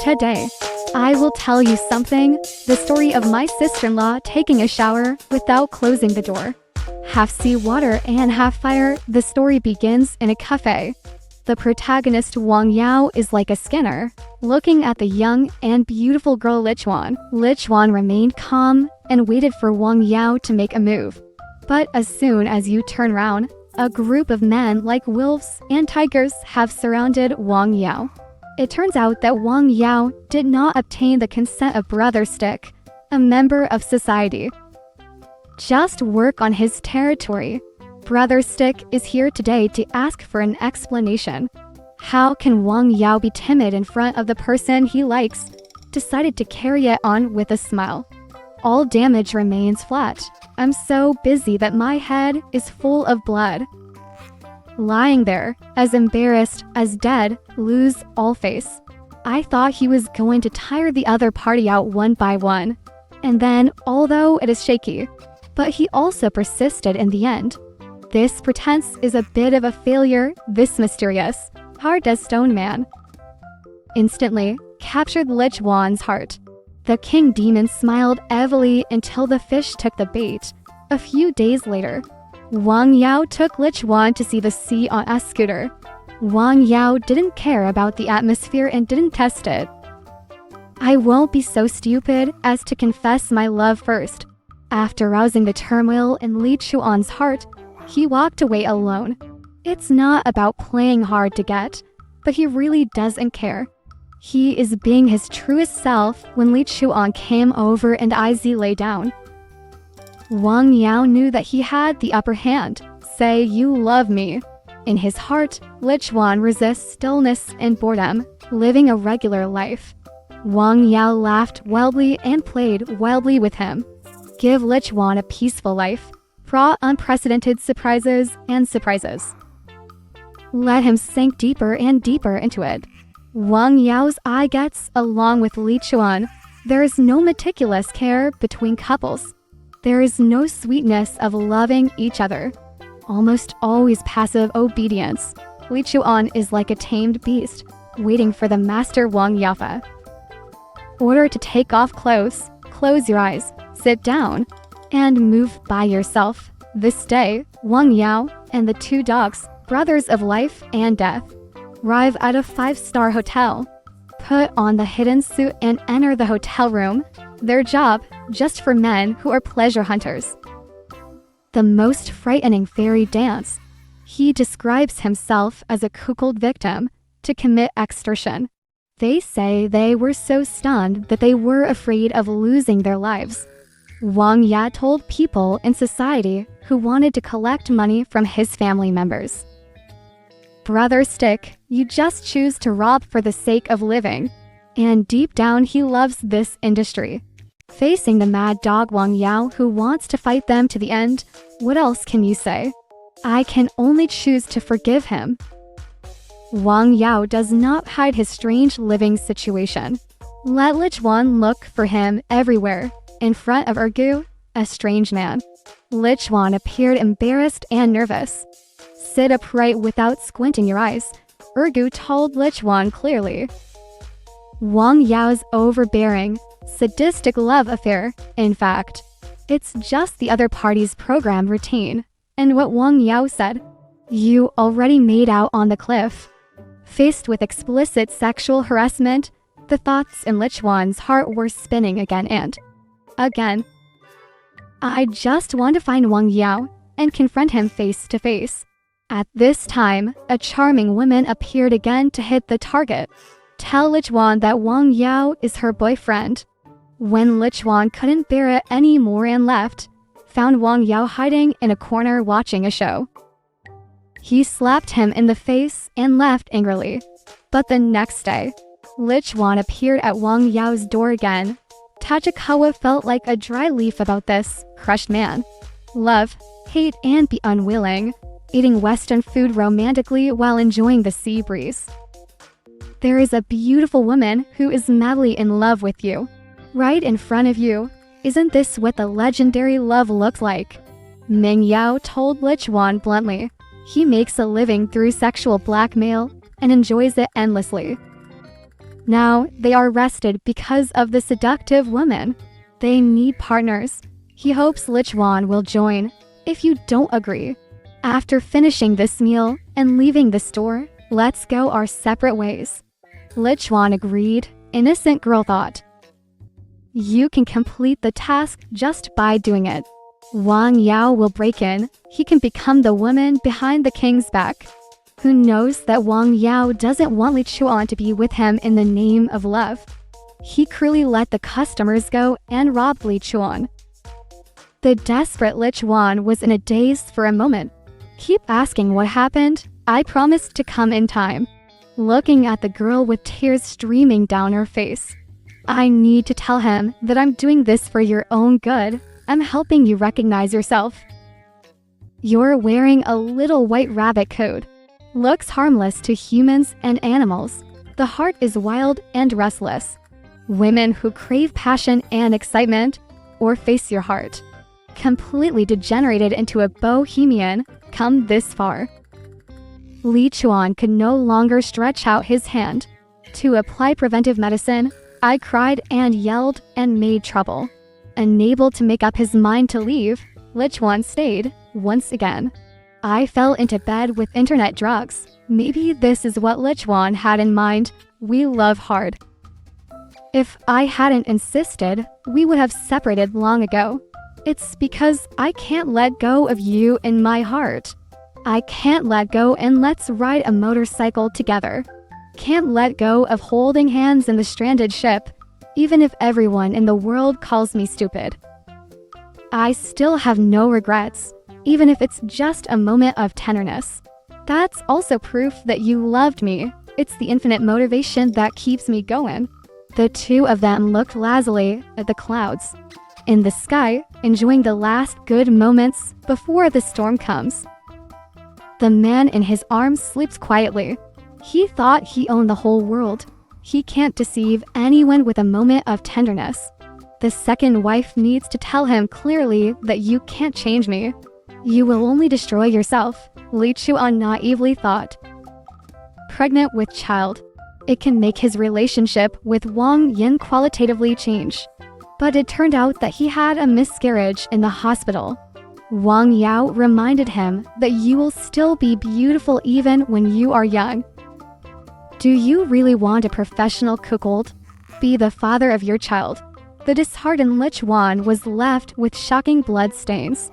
Today, I will tell you something, the story of my sister-in-law taking a shower without closing the door. Half seawater and half fire, the story begins in a cafe. The protagonist Wang Yao is like a scanner, looking at the young and beautiful girl Lichuan. Lichuan remained calm and waited for Wang Yao to make a move. But as soon as you turn around, a group of men like wolves and tigers have surrounded Wang Yao. It turns out that Wang Yao did not obtain the consent of Brother Stick, a member of society. Just work on his territory. Brother Stick is here today to ask for an explanation. How can Wang Yao be timid in front of the person he likes? Decided to carry it on with a smile. All damage remains flat. I'm so busy that my head is full of blood. Lying there, as embarrassed as dead, lose all face. I thought he was going to tire the other party out one by one. And then, although it is shaky, but he also persisted in the end. This pretense is a bit of a failure, this mysterious, hard as stone man. Instantly, captured Lichuan's heart. The king demon smiled evilly until the fish took the bait. A few days later, Wang Yao took Lichuan to see the sea on a scooter. Wang Yao didn't care about the atmosphere and didn't test it. I won't be so stupid as to confess my love first. After rousing the turmoil in Lichuan's heart, he walked away alone. It's not about playing hard to get, but he really doesn't care. He is being his truest self when Lichuan came over and Iz lay down. Wang Yao knew that he had the upper hand. Say you love me. In his heart, Lichuan resists stillness and boredom, living a regular life. Wang Yao laughed wildly and played wildly with him. Give Lichuan a peaceful life, brought unprecedented surprises and surprises. Let him sink deeper and deeper into it. Wang Yao's eye gets along with Lichuan. There is no meticulous care between couples. There is no sweetness of loving each other. Almost always passive obedience. Lichuan is like a tamed beast, waiting for the master Wang Yafa. Order to take off clothes, close your eyes, sit down, and move by yourself. This day, Wang Yao and the two dogs, brothers of life and death, arrive at a 5-star hotel. Put on the hidden suit and enter the hotel room. Their job, just for men who are pleasure hunters. The most frightening fairy dance. He describes himself as a cuckold victim to commit extortion. They say they were so stunned that they were afraid of losing their lives. Wang Ya told people in society who wanted to collect money from his family members. Brother Stick, you just choose to rob for the sake of living. And deep down he loves this industry. Facing the mad dog Wang Yao who wants to fight them to the end, what else can you say? I can only choose to forgive him. Wang Yao does not hide his strange living situation. Let Lichuan look for him everywhere. In front of Ergu, a strange man. Lichuan appeared embarrassed and nervous. Sit upright without squinting your eyes, Ergu told Lichuan clearly. Wang Yao's overbearing, sadistic love affair, in fact. It's just the other party's program routine. And what Wang Yao said, you already made out on the cliff. Faced with explicit sexual harassment, the thoughts in Lichuan's heart were spinning again and again. I just want to find Wang Yao and confront him face to face. At this time, a charming woman appeared again to hit the target. Tell Lichuan that Wang Yao is her boyfriend. When Lichuan couldn't bear it anymore and left, found Wang Yao hiding in a corner watching a show. He slapped him in the face and left angrily. But the next day, Lichuan appeared at Wang Yao's door again. Tachikawa felt like a dry leaf about this crushed man. Love, hate, and be unwilling. Eating Western food romantically while enjoying the sea breeze. There is a beautiful woman who is madly in love with you. Right in front of you. Isn't this what the legendary love looks like? Ming Yao told Lichuan bluntly. He makes a living through sexual blackmail and enjoys it endlessly. Now, they are arrested because of the seductive woman. They need partners. He hopes Lichuan will join, if you don't agree. After finishing this meal and leaving the store, let's go our separate ways. Lichuan agreed. Innocent girl thought. You can complete the task just by doing it. Wang Yao will break in. He can become the woman behind the king's back. Who knows that Wang Yao doesn't want Lichuan to be with him in the name of love. He cruelly let the customers go and robbed Lichuan. The desperate Lichuan was in a daze for a moment. Keep asking what happened. I promised to come in time. Looking at the girl with tears streaming down her face. I need to tell him that I'm doing this for your own good. I'm helping you recognize yourself. You're wearing a little white rabbit coat. Looks harmless to humans and animals. The heart is wild and restless. Women who crave passion and excitement, or face your heart. Completely degenerated into a bohemian, come this far. Lichuan could no longer stretch out his hand. To apply preventive medicine, I cried and yelled and made trouble. Unable to make up his mind to leave, Lichuan stayed, once again. I fell into bed with internet drugs. Maybe this is what Lichuan had in mind. We love hard. If I hadn't insisted, we would have separated long ago. It's because I can't let go of you in my heart. I can't let go and let's ride a motorcycle together. Can't let go of holding hands in the stranded ship, even if everyone in the world calls me stupid. I still have no regrets, even if it's just a moment of tenderness. That's also proof that you loved me. It's the infinite motivation that keeps me going. The two of them looked lazily at the clouds. In the sky, enjoying the last good moments before the storm comes. The man in his arms sleeps quietly. He thought he owned the whole world. He can't deceive anyone with a moment of tenderness. The second wife needs to tell him clearly that you can't change me. You will only destroy yourself, Lichuan naively thought. Pregnant with child. It can make his relationship with Wang Yin qualitatively change. But it turned out that he had a miscarriage in the hospital. Wang Yao reminded him that you will still be beautiful even when you are young. Do you really want a professional cuckold? Be the father of your child. The disheartened Lichuan was left with shocking blood stains.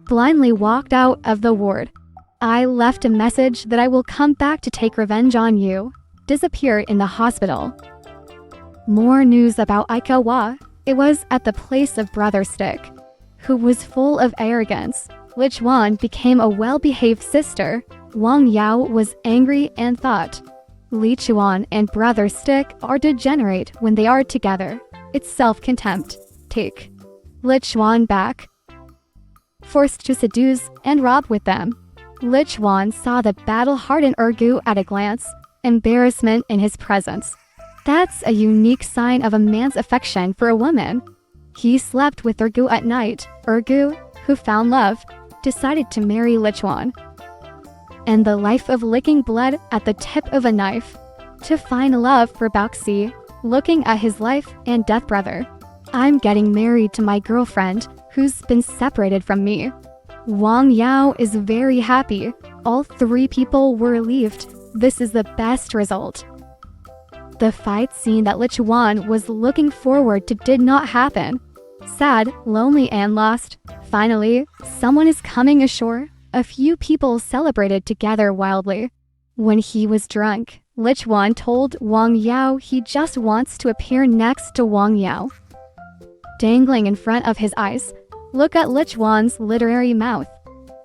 Blindly walked out of the ward. I left a message that I will come back to take revenge on you. Disappeared in the hospital. More news about Aikawa. It was at the place of Brother Stick, who was full of arrogance. Lichuan became a well-behaved sister. Wang Yao was angry and thought, Lichuan and Brother Stick are degenerate when they are together. It's self-contempt. Take Lichuan back. Forced to seduce and rob with them. Lichuan saw the battle-hardened Ergu at a glance, embarrassment in his presence. That's a unique sign of a man's affection for a woman. He slept with Ergu at night. Ergu, who found love, decided to marry Lichuan. And the life of licking blood at the tip of a knife. To find love for Baoxi, looking at his life and death brother. I'm getting married to my girlfriend, who's been separated from me. Wang Yao is very happy. All three people were relieved. This is the best result. The fight scene that Lichuan was looking forward to did not happen. Sad, lonely, and lost. Finally, someone is coming ashore. A few people celebrated together wildly. When he was drunk, Lichuan told Wang Yao he just wants to appear next to Wang Yao. Dangling in front of his eyes, look at Lichuan's literary mouth.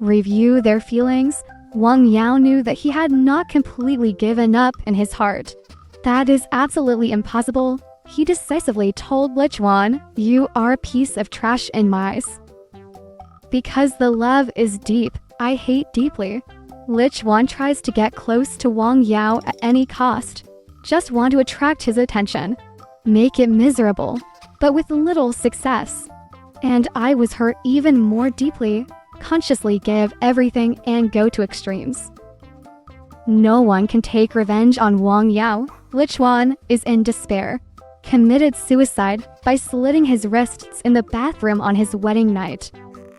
Review their feelings. Wang Yao knew that he had not completely given up in his heart. That is absolutely impossible. He decisively told Lichuan, you are a piece of trash in my eyes. Because the love is deep, I hate deeply. Lichuan tries to get close to Wang Yao at any cost. Just want to attract his attention. Make it miserable, but with little success. And I was hurt even more deeply. Consciously give everything and go to extremes. No one can take revenge on Wang Yao. Lichuan is in despair, committed suicide by slitting his wrists in the bathroom on his wedding night.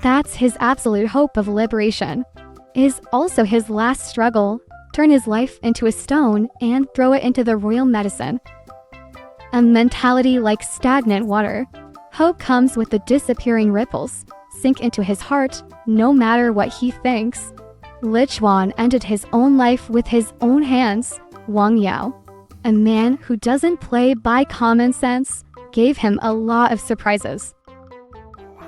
That's his absolute hope of liberation. Is also his last struggle, turn his life into a stone and throw it into the royal medicine. A mentality like stagnant water. Hope comes with the disappearing ripples, sink into his heart, no matter what he thinks. Lichuan ended his own life with his own hands. Wang Yao, a man who doesn't play by common sense, gave him a lot of surprises.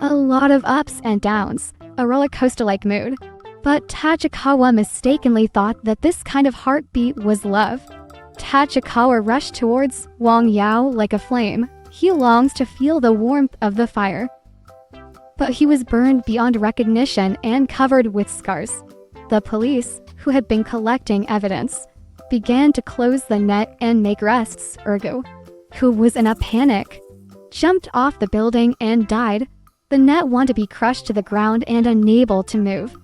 A lot of ups and downs, a roller coaster-like mood. But Tachikawa mistakenly thought that this kind of heartbeat was love. Tachikawa rushed towards Wang Yao like a flame. He longs to feel the warmth of the fire. But he was burned beyond recognition and covered with scars. The police, who had been collecting evidence, began to close the net and make arrests. Ergo, who was in a panic, jumped off the building and died. The net wanted to be crushed to the ground and unable to move.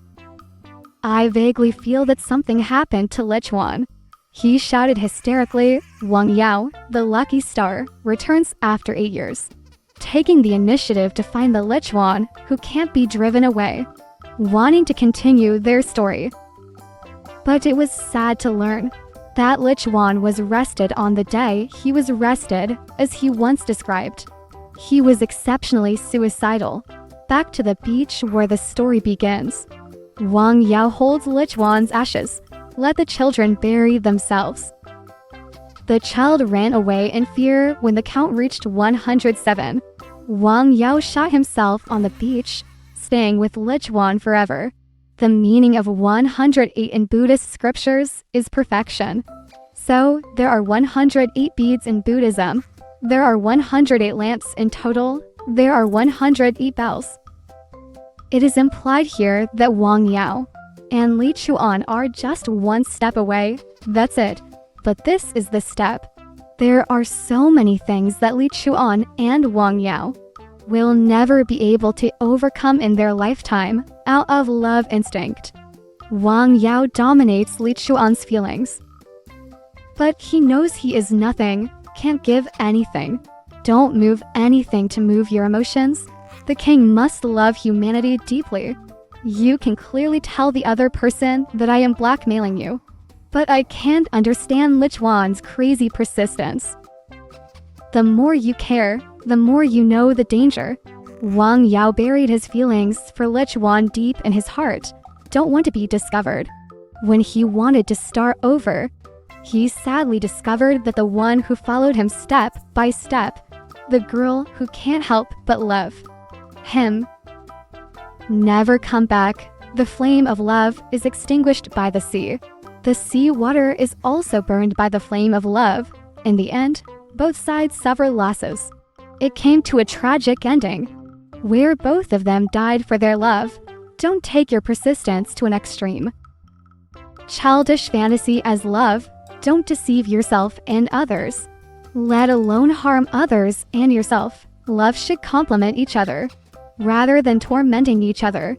I vaguely feel that something happened to Lichuan. He shouted hysterically. Wang Yao, the lucky star, returns after 8 years, taking the initiative to find the Lichuan who can't be driven away, wanting to continue their story. But it was sad to learn that Lichuan was arrested on the day he was arrested, as he once described. He was exceptionally suicidal. Back to the beach where the story begins. Wang Yao holds Lichuan's ashes. Let the children bury themselves. The child ran away in fear when the count reached 107. Wang Yao shot himself on the beach, staying with Lichuan forever. The meaning of 108 in Buddhist scriptures is perfection. So, there are 108 beads in Buddhism. There are 108 lamps in total. There are 108 bells. It is implied here that Wang Yao and Lichuan are just one step away. That's it. But this is the step. There are so many things that Lichuan and Wang Yao will never be able to overcome in their lifetime out of love instinct. Wang Yao dominates Lichuan's feelings. But he knows he is nothing, can't give anything. Don't move anything to move your emotions. The king must love humanity deeply. You can clearly tell the other person that I am blackmailing you. But I can't understand Lichuan's crazy persistence. The more you care, the more you know the danger. Wang Yao buried his feelings for Lichuan deep in his heart. Don't want to be discovered. When he wanted to start over, he sadly discovered that the one who followed him step by step, the girl who can't help but love him, never come back. The flame of love is extinguished by the sea. The sea water is also burned by the flame of love. In the end, both sides suffer losses. It came to a tragic ending, where both of them died for their love. Don't take your persistence to an extreme. Childish fantasy as love. Don't deceive yourself and others, let alone harm others and yourself. Love should complement each other, rather than tormenting each other.